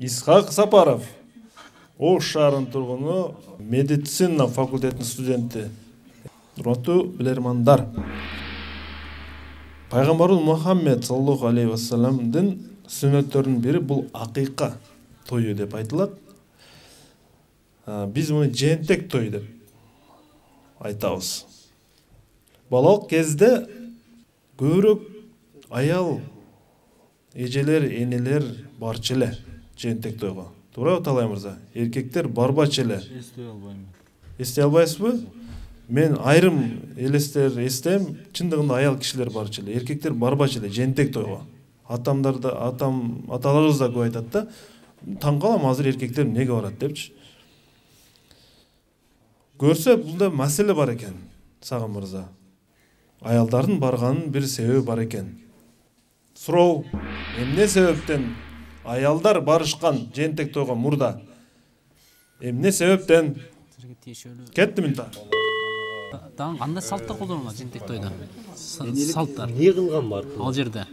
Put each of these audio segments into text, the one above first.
Исхак Сапаров, Ош шаарынын тургуну, медицина факультетинин студенти. Урматтуу билермандар. Пайгамбарыбыз Мухаммед саллаллаху алейхи вассаламдын сүннөттөрүнүн бири бул акыйка тою деп айтылат. Биз муну жентек той деп айтабыз. Балалык кезде көбүрөөк аял, эжелер, энелер барчу эле жентек тойго. Туурабы Талай мырза? Эркектер барбачу эле. Эстей албайсызбы? Мен айрым элестер эстем, чындыгында аял кишилер барчу эле, эркектер барбачу эле жентек тойго. Аталарыбыз да көп айтат да, таң калам азыр эркектер эмнеге барат депчи. Көрсө бунда маселе бар экен, Сагын мырза. Аялдардын барганын бир себеби бар экен. Суроо, эмне себептен аялдар барышкан жентек тойго мурда? Эмне себептен? Кеттим та. Дагы кандай салттар колдонулат жентек тойдо? Салттар. Эмне кылган бар? Ал жерде.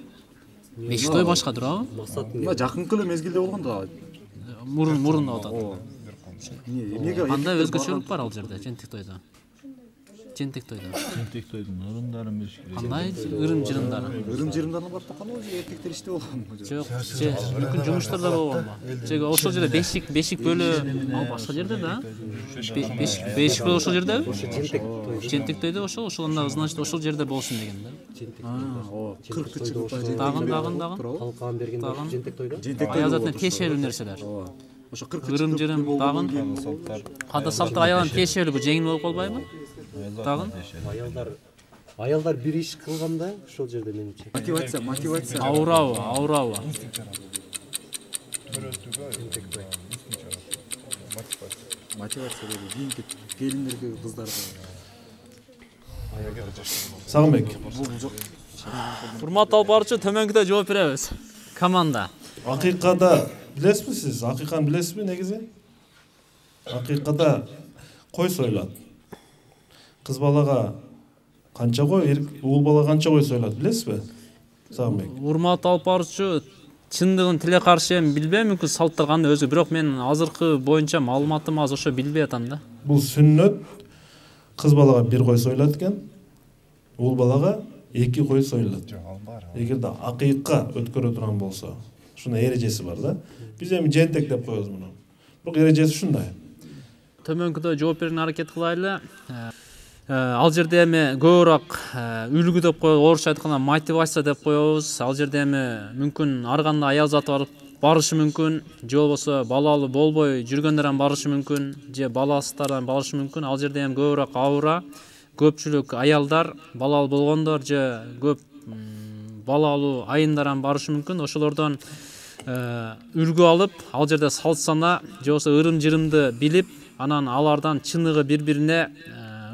Бешик той башка турабы? Мына жакынкы эле мезгилде болгон да. Мурунда атат. Эмнеге? Кандай өзгөчөлүк бар ал жерде жентек тойдо? Жентек тойдун ырымдарын билиш керек. Кандай ырым-жырымдары? Ырым-жырымдарына барып бакканда эркектер иште болгон. Жок, мүмкүн жумуштарда болгонбу? Же ошол жерде бешик бөлү, ал башка жерде да? Бешик бөлү ошол жерде? Жентек тойдо ошондо значит ошол жерде болсун деген да. Ооба. 40 чыгып Дагы. Талкаан берген жентек тойдо. Аязатын тиешелүү нерселер. Ооба. Ошо 40 Ырым-жырым дагы. Кандай салттар аялдын тиешелүүгү жеңил болуп калбайбы? Дагы. Аялдар бир иш кылганда ошол жерде менимче. Мотивация. Аурабы. Мотивация dedi. Кийинки келиндерге, кыздарга. Сагынбек. Урматтуу алып барчу, төмөнкүдө жооп беребиз. Команда. Акыйкада билесизби сиз? Акыйканы билесизби негизи? Акыйкада кой сойлот. Кыз балага канча кой, уул бала канча кой сойлот, билесизби? Сагынбек. Урматтуу алып барчу, чындыгын тиле каршы эми билбейм, мүмкүн салттар кандай өзгө, бирок мен азыркы боюнча маалыматым аз ошо билбей атам да. Бул сүннөт. Кыз балага бир кой сойлот экен, уул балага 2 кой сойлот. Эгерде акыйка өткөрө турган болсо, ушундай эрежеси бар да. Биз эми жентек деп коебуз муну. Бирок эрежеси ушундай. Төмөнкүдө жооп берүүнү аракет кылайлы. Ал жерде эми көбүрөөк үлгү деп коебуз, орусча айтканда мотивация деп коебуз. Ал жерде эми мүмкүн ар кандай аял заты барышы мүмкүн, же болбосо балалуу болбой жүргөндөр барышы мүмкүн, же баласыздар барышы мүмкүн. Ал жерде эми көбүрөөк аура, көпчүлүк аялдар балалуу болгондор же көп балалуу айымдар барышы мүмкүн. Ошолордон үлгү алып, ал жерде салт сана же болбосо ырым-жырымды билип, анан алардан чыныгы бири-бирине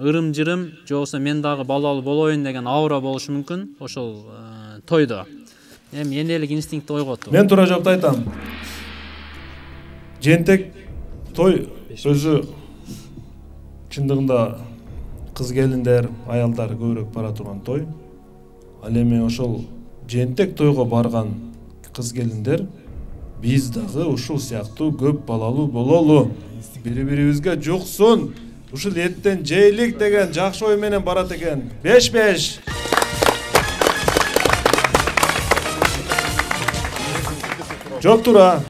ырым-жырым же болбосо мен дагы балалуу болоюн деген аура болушу мүмкүн ошол тойдо. Эми энелик инстинкти ойготу. Мен туура жоопду айтам. Жентек той өзү чындыгында кыз келиндер, аялдар көбүрөөк бара турган той. Ал эми ошол жентек тойго барган кыз келиндер биз дагы ушул сыяктуу көп балалуу бололу. Бири-бирибизге жуксун. Ушул эттен жейлик деген жакшы ой менен барат экен. 5-5. Жоп тура.